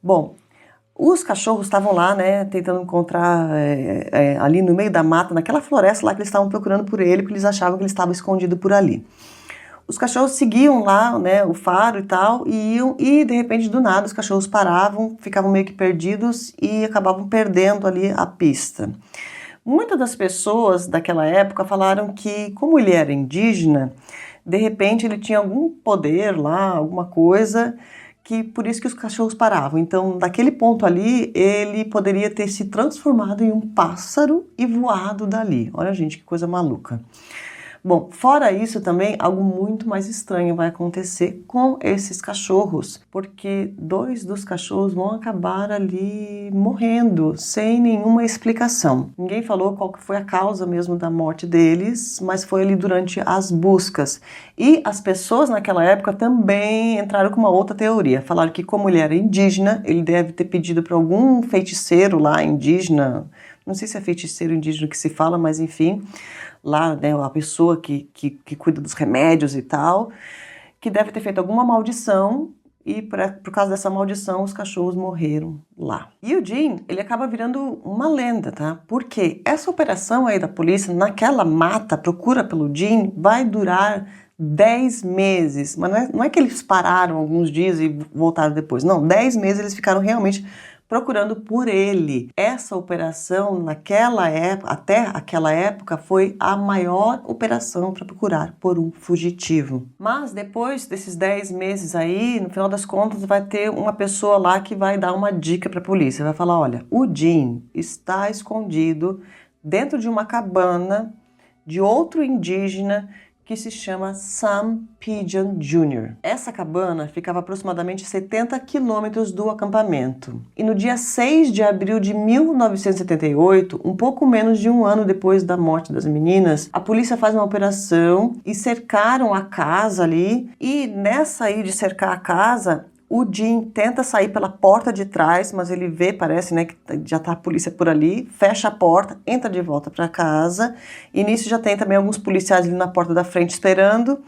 Bom, os cachorros estavam lá, né, tentando encontrar ali no meio da mata, naquela floresta lá que eles estavam procurando por ele, porque eles achavam que ele estava escondido por ali. Os cachorros seguiam lá, né, o faro e tal, e iam, e de repente do nada os cachorros paravam, ficavam meio que perdidos e acabavam perdendo ali a pista. Muitas das pessoas daquela época falaram que, como ele era indígena, de repente ele tinha algum poder lá, alguma coisa, que por isso que os cachorros paravam. Então, daquele ponto ali, ele poderia ter se transformado em um pássaro e voado dali. Olha, gente, que coisa maluca. Bom, fora isso também, algo muito mais estranho vai acontecer com esses cachorros, porque 2 dos cachorros vão acabar ali morrendo, sem nenhuma explicação. Ninguém falou qual que foi a causa mesmo da morte deles, mas foi ali durante as buscas. E as pessoas naquela época também entraram com uma outra teoria. Falaram que como ele era indígena, ele deve ter pedido para algum feiticeiro lá indígena, não sei se é feiticeiro indígena que se fala, mas enfim, lá, né, a pessoa que cuida dos remédios e tal, que deve ter feito alguma maldição e por causa dessa maldição os cachorros morreram lá. E o Jim, ele acaba virando uma lenda, tá? Porque essa operação aí da polícia naquela mata, procura pelo Jim, vai durar 10 meses. Mas não é que eles pararam alguns dias e voltaram depois. Não, 10 meses eles ficaram realmente procurando por ele. Essa operação, até aquela época, foi a maior operação para procurar por um fugitivo. Mas depois desses 10 meses aí, no final das contas, vai ter uma pessoa lá que vai dar uma dica para a polícia. Vai falar, olha, o Jim está escondido dentro de uma cabana de outro indígena que se chama Sam Pigeon Jr. Essa cabana ficava aproximadamente 70 quilômetros do acampamento. E no dia 6 de abril de 1978, um pouco menos de um ano depois da morte das meninas, a polícia faz uma operação e cercaram a casa ali. E nessa aí de cercar a casa, o Jim tenta sair pela porta de trás, mas ele vê, parece, né, que já tá a polícia por ali, fecha a porta, entra de volta para casa, e nisso já tem também alguns policiais ali na porta da frente esperando,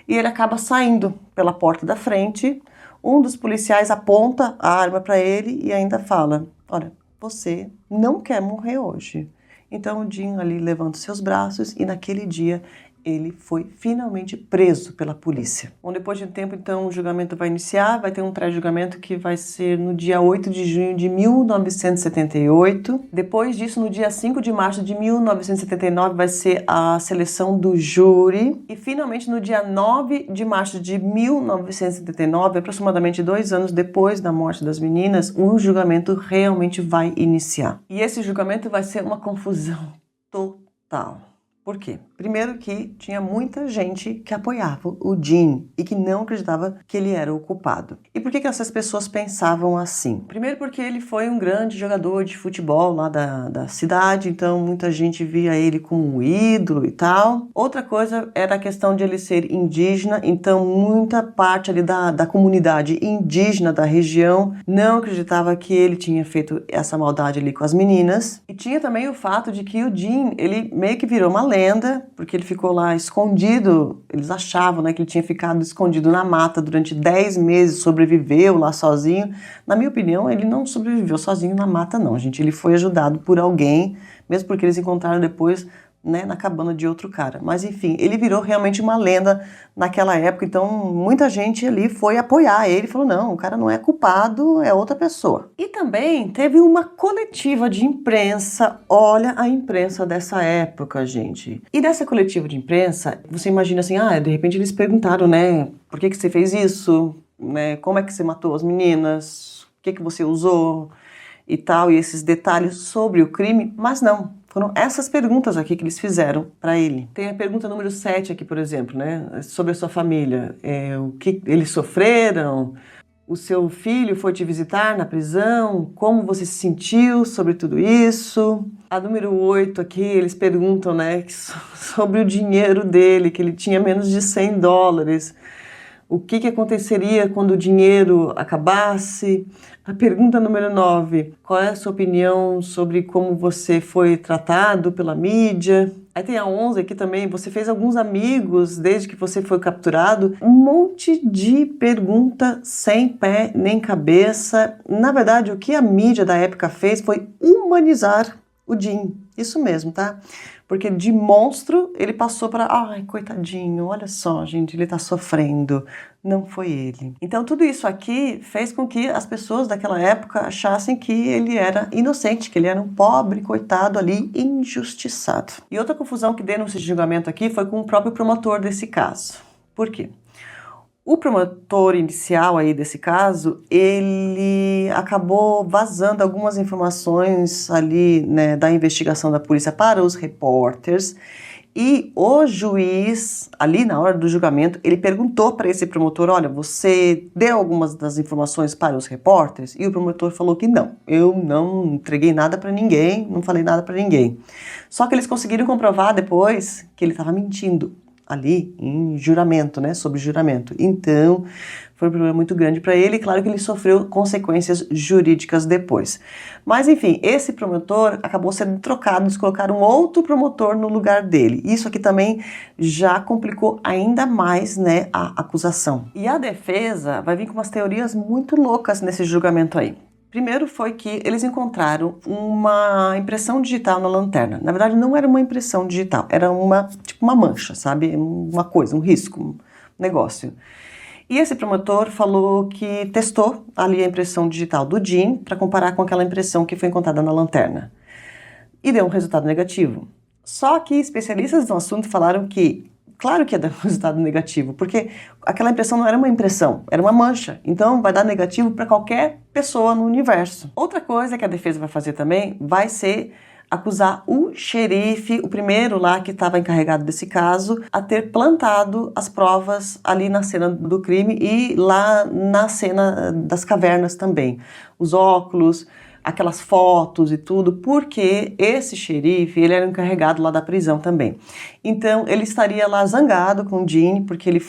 e ele acaba saindo pela porta da frente. Um dos policiais aponta a arma para ele e ainda fala, olha, você não quer morrer hoje. Então o Jim ali levanta os seus braços e naquele dia ele foi finalmente preso pela polícia. Bom, depois de um tempo, então, o julgamento vai iniciar, vai ter um pré-julgamento que vai ser no dia 8 de junho de 1978. Depois disso, no dia 5 de março de 1979, vai ser a seleção do júri. E, finalmente, no dia 9 de março de 1979, aproximadamente 2 anos depois da morte das meninas, o julgamento realmente vai iniciar. E esse julgamento vai ser uma confusão total. Por quê? Primeiro que tinha muita gente que apoiava o Dean e que não acreditava que ele era o culpado. E por que essas pessoas pensavam assim? Primeiro porque ele foi um grande jogador de futebol lá da cidade, então muita gente via ele como um ídolo e tal. Outra coisa era a questão de ele ser indígena, então muita parte ali da comunidade indígena da região não acreditava que ele tinha feito essa maldade ali com as meninas. E tinha também o fato de que o Dean, ele meio que virou uma lenda, porque ele ficou lá escondido, eles achavam, né, que ele tinha ficado escondido na mata durante 10 meses, sobreviveu lá sozinho. Na minha opinião, ele não sobreviveu sozinho na mata não, gente, ele foi ajudado por alguém, mesmo porque eles encontraram depois, né, na cabana de outro cara. Mas enfim, ele virou realmente uma lenda naquela época, então muita gente ali foi apoiar ele, falou, não, o cara não é culpado, é outra pessoa. E também teve uma coletiva de imprensa, olha a imprensa dessa época, gente. E nessa coletiva de imprensa, você imagina assim, de repente eles perguntaram, né, por que você fez isso, né, como é que você matou as meninas, o que você usou e tal, e esses detalhes sobre o crime, mas não. Foram essas perguntas aqui que eles fizeram para ele. Tem a pergunta número 7 aqui, por exemplo, né? Sobre a sua família. O que eles sofreram? O seu filho foi te visitar na prisão? Como você se sentiu sobre tudo isso? A número 8 aqui, eles perguntam, né? Sobre o dinheiro dele, que ele tinha menos de $100. O que aconteceria quando o dinheiro acabasse? A pergunta número 9, qual é a sua opinião sobre como você foi tratado pela mídia? Aí tem a 11 aqui também, você fez alguns amigos desde que você foi capturado? Um monte de pergunta sem pé nem cabeça. Na verdade, o que a mídia da época fez foi humanizar o Dean. Isso mesmo, tá? Porque de monstro ele passou para, ai, coitadinho, olha só, gente, ele tá sofrendo. Não foi ele. Então tudo isso aqui fez com que as pessoas daquela época achassem que ele era inocente, que ele era um pobre, coitado ali, injustiçado. E outra confusão que deu nesse julgamento aqui foi com o próprio promotor desse caso. Por quê? O promotor inicial aí desse caso, ele acabou vazando algumas informações ali, né, da investigação da polícia para os repórteres, e o juiz, ali na hora do julgamento, ele perguntou para esse promotor, olha, você deu algumas das informações para os repórteres? E o promotor falou que não, eu não entreguei nada para ninguém, não falei nada para ninguém. Só que eles conseguiram comprovar depois que ele estava mentindo ali em juramento, né, sobre juramento. Então, foi um problema muito grande para ele, e claro que ele sofreu consequências jurídicas depois. Mas enfim, esse promotor acabou sendo trocado, eles colocaram um outro promotor no lugar dele. Isso aqui também já complicou ainda mais, né, a acusação. E a defesa vai vir com umas teorias muito loucas nesse julgamento aí. Primeiro foi que eles encontraram uma impressão digital na lanterna. Na verdade, não era uma impressão digital, era tipo uma mancha, sabe? Uma coisa, um risco, um negócio. E esse promotor falou que testou ali a impressão digital do Dean para comparar com aquela impressão que foi encontrada na lanterna. E deu um resultado negativo. Só que especialistas no assunto falaram que claro que ia dar um resultado negativo, porque aquela impressão não era uma impressão, era uma mancha. Então vai dar negativo para qualquer pessoa no universo. Outra coisa que a defesa vai fazer também vai ser acusar o xerife, o primeiro lá que estava encarregado desse caso, a ter plantado as provas ali na cena do crime e lá na cena das cavernas também. Os óculos, aquelas fotos e tudo, porque esse xerife, ele era encarregado lá da prisão também. Então, ele estaria lá zangado com o Dean, porque ele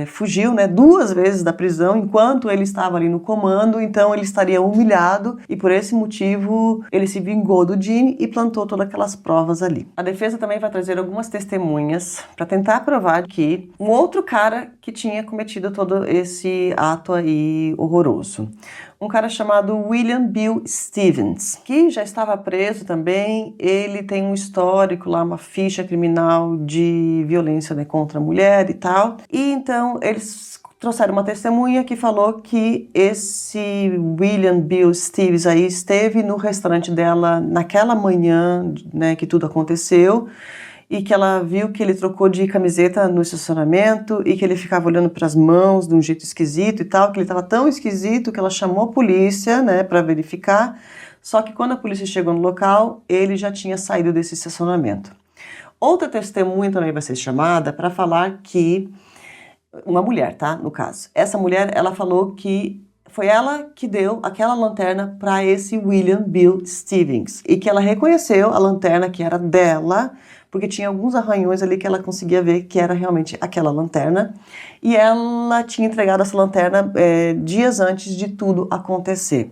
fugiu, né, 2 vezes da prisão, enquanto ele estava ali no comando, então ele estaria humilhado, e por esse motivo, ele se vingou do Dean e plantou todas aquelas provas ali. A defesa também vai trazer algumas testemunhas para tentar provar que um outro cara que tinha cometido todo esse ato aí horroroso. um cara chamado William Bill Stevens, que já estava preso também. Ele tem um histórico lá, uma ficha criminal de violência, né, contra a mulher e tal. E então eles trouxeram uma testemunha que falou que esse William Bill Stevens aí esteve no restaurante dela naquela manhã, né, que tudo aconteceu, e que ela viu que ele trocou de camiseta no estacionamento e que ele ficava olhando para as mãos de um jeito esquisito e tal, que ele estava tão esquisito que ela chamou a polícia, né, para verificar. Só que quando a polícia chegou no local, ele já tinha saído desse estacionamento. Outra testemunha também vai ser chamada para falar que uma mulher, tá? No caso. Essa mulher, ela falou que foi ela que deu aquela lanterna para esse William Bill Stevens e que ela reconheceu a lanterna que era dela, porque tinha alguns arranhões ali que ela conseguia ver que era realmente aquela lanterna, e ela tinha entregado essa lanterna dias antes de tudo acontecer.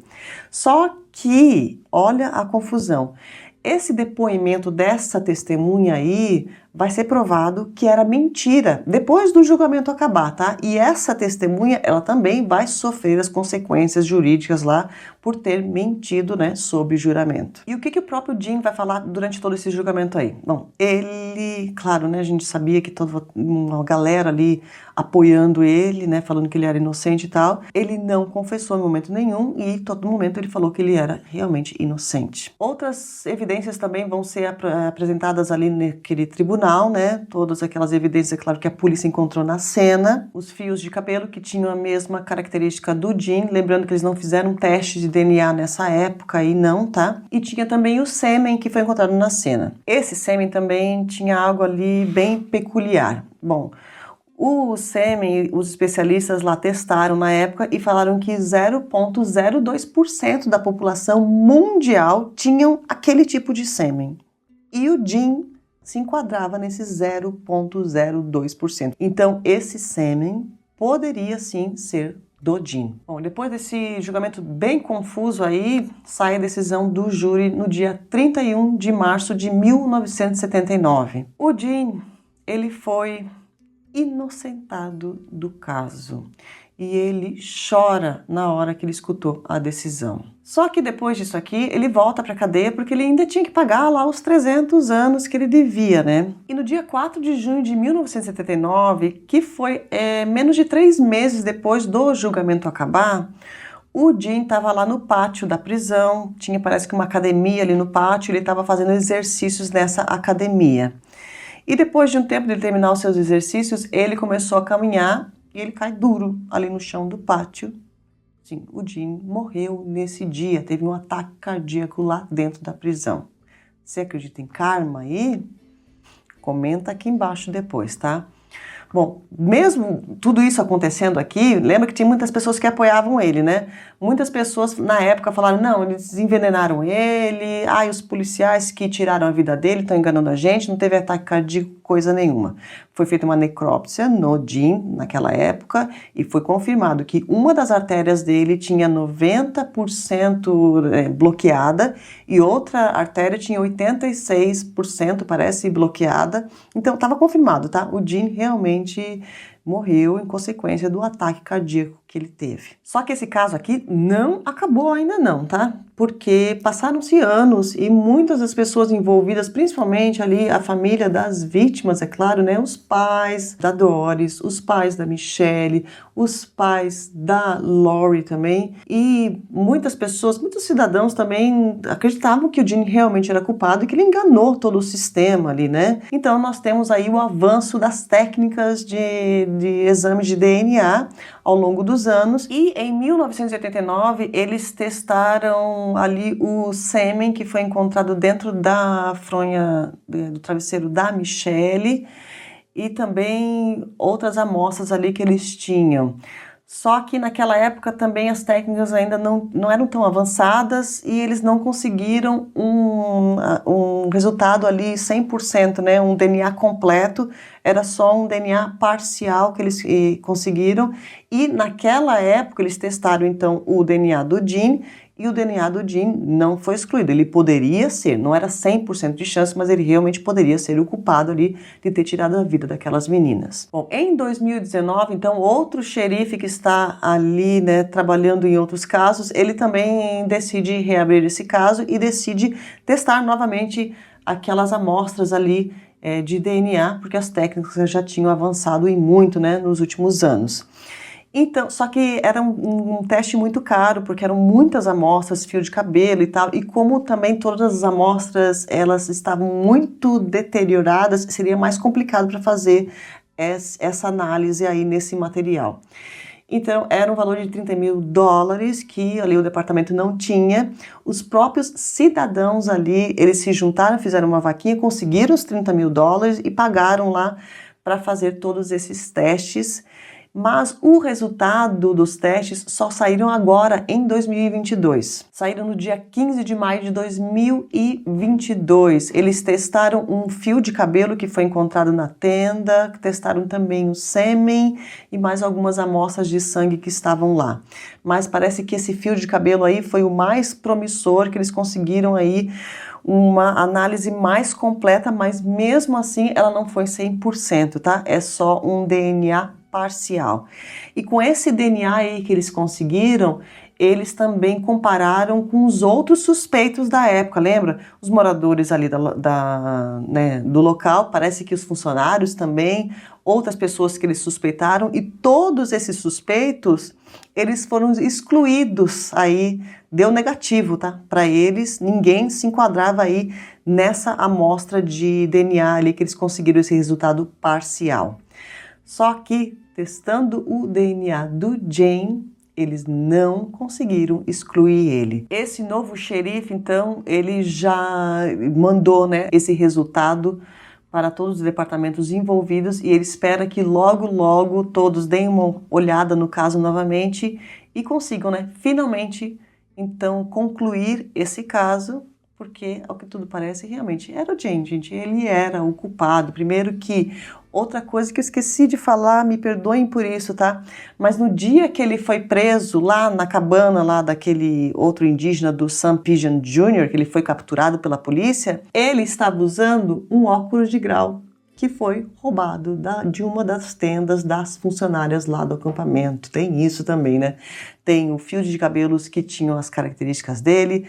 Só que, olha a confusão, esse depoimento dessa testemunha aí vai ser provado que era mentira depois do julgamento acabar, tá? E essa testemunha, ela também vai sofrer as consequências jurídicas lá por ter mentido, né, sob juramento. E o que o próprio Dean vai falar durante todo esse julgamento aí? Bom, ele, claro, né, a gente sabia que toda uma galera ali apoiando ele, né, falando que ele era inocente e tal. Ele não confessou em momento nenhum e todo momento ele falou que ele era realmente inocente. Outras evidências também vão ser apresentadas ali naquele tribunal, né? Todas aquelas evidências, é claro, que a polícia encontrou na cena. Os fios de cabelo que tinham a mesma característica do Dean, lembrando que eles não fizeram teste de DNA nessa época aí, não, tá? E tinha também o sêmen que foi encontrado na cena. Esse sêmen também tinha algo ali bem peculiar. Bom, o sêmen, os especialistas lá testaram na época e falaram que 0,02% da população mundial tinham aquele tipo de sêmen. E o Dean se enquadrava nesse 0,02%. Então, esse sêmen poderia sim ser do Dean. Bom, depois desse julgamento bem confuso aí, sai a decisão do júri no dia 31 de março de 1979. O Dean, ele foi inocentado do caso e ele chora na hora que ele escutou a decisão. Só que depois disso aqui, ele volta para a cadeia porque ele ainda tinha que pagar lá os 300 anos que ele devia, né? E no dia 4 de junho de 1979, que foi menos de 3 meses depois do julgamento acabar, o Dean estava lá no pátio da prisão, tinha parece que uma academia ali no pátio, ele estava fazendo exercícios nessa academia. E depois de um tempo de ele terminar os seus exercícios, ele começou a caminhar e ele cai duro ali no chão do pátio. Sim, o Dean morreu nesse dia, teve um ataque cardíaco lá dentro da prisão. Você acredita em karma aí? Comenta aqui embaixo depois, tá? Bom, mesmo tudo isso acontecendo aqui, lembra que tinha muitas pessoas que apoiavam ele, né? Muitas pessoas na época falaram, não, eles envenenaram ele, os policiais que tiraram a vida dele estão enganando a gente, não teve ataque cardíaco, coisa nenhuma. Foi feita uma necrópsia no Dean, naquela época, e foi confirmado que uma das artérias dele tinha 90% bloqueada e outra artéria tinha 86%, parece, bloqueada. Então, estava confirmado, tá? O Dean realmente morreu em consequência do ataque cardíaco que ele teve. Só que esse caso aqui não acabou ainda não, tá? Porque passaram-se anos e muitas das pessoas envolvidas, principalmente ali a família das vítimas, é claro, né? Os pais da Doris, os pais da Michelle, os pais da Lori também, e muitas pessoas, muitos cidadãos também acreditavam que o Dean realmente era culpado e que ele enganou todo o sistema ali, né? Então nós temos aí o avanço das técnicas de exame de DNA ao longo dos anos, e em 1989 eles testaram ali o sêmen que foi encontrado dentro da fronha do travesseiro da Michelle e também outras amostras ali que eles tinham. Só que naquela época também as técnicas ainda não eram tão avançadas e eles não conseguiram um resultado ali 100%, né? Um DNA completo, era só um DNA parcial que eles conseguiram. E naquela época eles testaram então o DNA do Dean e o DNA do Jean não foi excluído. Ele poderia ser, não era 100% de chance, mas ele realmente poderia ser o culpado ali de ter tirado a vida daquelas meninas. Bom, em 2019, então, outro xerife que está ali, né, trabalhando em outros casos, ele também decide reabrir esse caso e decide testar novamente aquelas amostras ali de DNA, porque as técnicas já tinham avançado e muito, né, nos últimos anos. Então, só que era um teste muito caro, porque eram muitas amostras, fio de cabelo e tal, e como também todas as amostras, elas estavam muito deterioradas, seria mais complicado para fazer essa análise aí nesse material. Então, era um valor de $30.000 que ali o departamento não tinha. Os próprios cidadãos ali, eles se juntaram, fizeram uma vaquinha, conseguiram os $30.000 e pagaram lá para fazer todos esses testes. Mas o resultado dos testes só saíram agora, em 2022. Saíram no dia 15 de maio de 2022. Eles testaram um fio de cabelo que foi encontrado na tenda, testaram também o sêmen e mais algumas amostras de sangue que estavam lá. Mas parece que esse fio de cabelo aí foi o mais promissor, que eles conseguiram aí uma análise mais completa, mas mesmo assim ela não foi 100%, tá? É só um DNA parcial. E com esse DNA aí que eles conseguiram, eles também compararam com os outros suspeitos da época, lembra? Os moradores ali do local, parece que os funcionários também, outras pessoas que eles suspeitaram, e todos esses suspeitos, eles foram excluídos aí, deu negativo, tá? Para eles, ninguém se enquadrava aí nessa amostra de DNA ali que eles conseguiram esse resultado parcial. Só que, testando o DNA do Jean, eles não conseguiram excluir ele. Esse novo xerife, então, ele já mandou, né, esse resultado para todos os departamentos envolvidos e ele espera que logo, logo todos deem uma olhada no caso novamente e consigam, né, finalmente, então, concluir esse caso, porque, ao que tudo parece, realmente era o Jean, gente, ele era o culpado. Primeiro que, outra coisa que eu esqueci de falar, me perdoem por isso, tá? Mas no dia que ele foi preso, lá na cabana lá daquele outro indígena do Sam Pigeon Jr., que ele foi capturado pela polícia, ele estava usando um óculos de grau, que foi roubado de uma das tendas das funcionárias lá do acampamento. Tem isso também, né? Tem o fio de cabelos que tinham as características dele,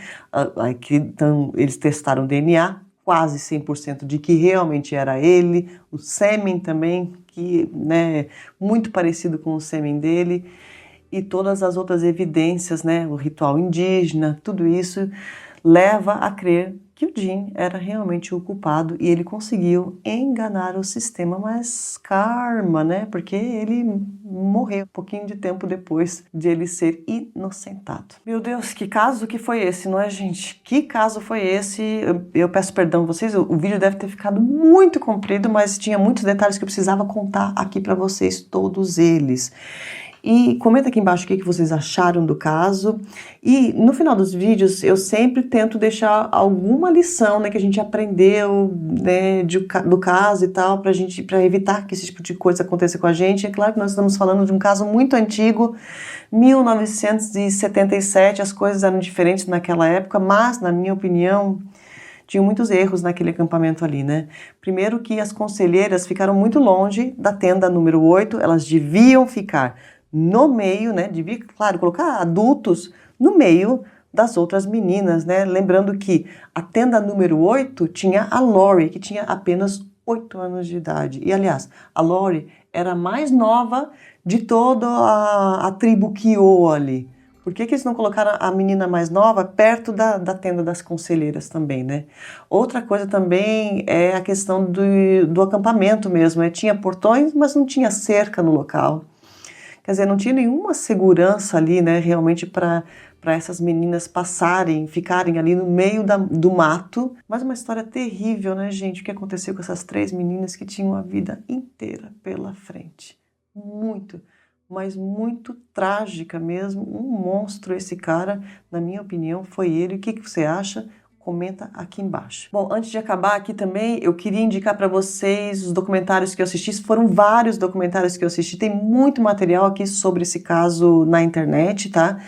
então eles testaram o DNA, quase 100% de que realmente era ele, o sêmen também, que, né, muito parecido com o sêmen dele, e todas as outras evidências, né, o ritual indígena, tudo isso leva a crer que o Jean era realmente o culpado e ele conseguiu enganar o sistema, mas karma, né? Porque ele morreu um pouquinho de tempo depois de ele ser inocentado. Meu Deus, que caso que foi esse, não é, gente? Que caso foi esse? Eu peço perdão a vocês, o vídeo deve ter ficado muito comprido, mas tinha muitos detalhes que eu precisava contar aqui para vocês, todos eles. E comenta aqui embaixo o que vocês acharam do caso. E no final dos vídeos eu sempre tento deixar alguma lição, né, que a gente aprendeu, né, do caso e tal, para evitar que esse tipo de coisa aconteça com a gente. É claro que nós estamos falando de um caso muito antigo, 1977, as coisas eram diferentes naquela época, mas, na minha opinião, tinha muitos erros naquele acampamento ali, né? Primeiro que as conselheiras ficaram muito longe da tenda número 8, elas deviam ficar no meio, né, devia, claro, colocar adultos no meio das outras meninas, né, lembrando que a tenda número 8 tinha a Lori, que tinha apenas 8 anos de idade, e aliás, a Lori era a mais nova de toda a tribo Kiowa ali. Por que eles não colocaram a menina mais nova perto da tenda das conselheiras também, né? Outra coisa também é a questão do acampamento mesmo, tinha portões, mas não tinha cerca no local. Quer dizer, não tinha nenhuma segurança ali, né, realmente para essas meninas passarem, ficarem ali no meio do mato. Mas uma história terrível, né, gente? O que aconteceu com essas 3 meninas que tinham a vida inteira pela frente. Muito, mas muito trágica mesmo. Um monstro esse cara, na minha opinião, foi ele. O que você acha? Comenta aqui embaixo. Bom, antes de acabar aqui também, eu queria indicar para vocês os documentários que eu assisti. Foram vários documentários que eu assisti. Tem muito material aqui sobre esse caso na internet, tá?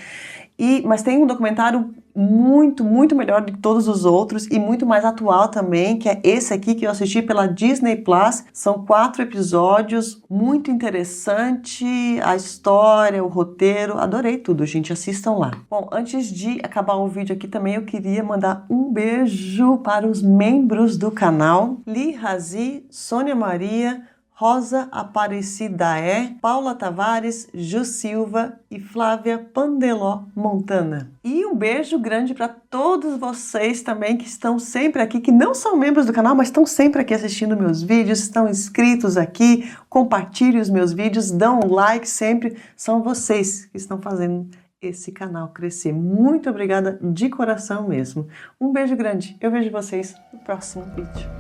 Mas tem um documentário muito melhor do que todos os outros e muito mais atual também, que é esse aqui que eu assisti pela Disney Plus. São 4 episódios, muito interessante, a história, o roteiro, adorei tudo, gente, assistam lá. Bom, antes de acabar o vídeo aqui também, eu queria mandar um beijo para os membros do canal, Li Razi, Sônia Maria, Rosa Aparecidaé, Paula Tavares, Ju Silva e Flávia Pandeló Montana. E um beijo grande para todos vocês também que estão sempre aqui, que não são membros do canal, mas estão sempre aqui assistindo meus vídeos, estão inscritos aqui, compartilhem os meus vídeos, dão um like sempre. São vocês que estão fazendo esse canal crescer. Muito obrigada de coração mesmo. Um beijo grande. Eu vejo vocês no próximo vídeo.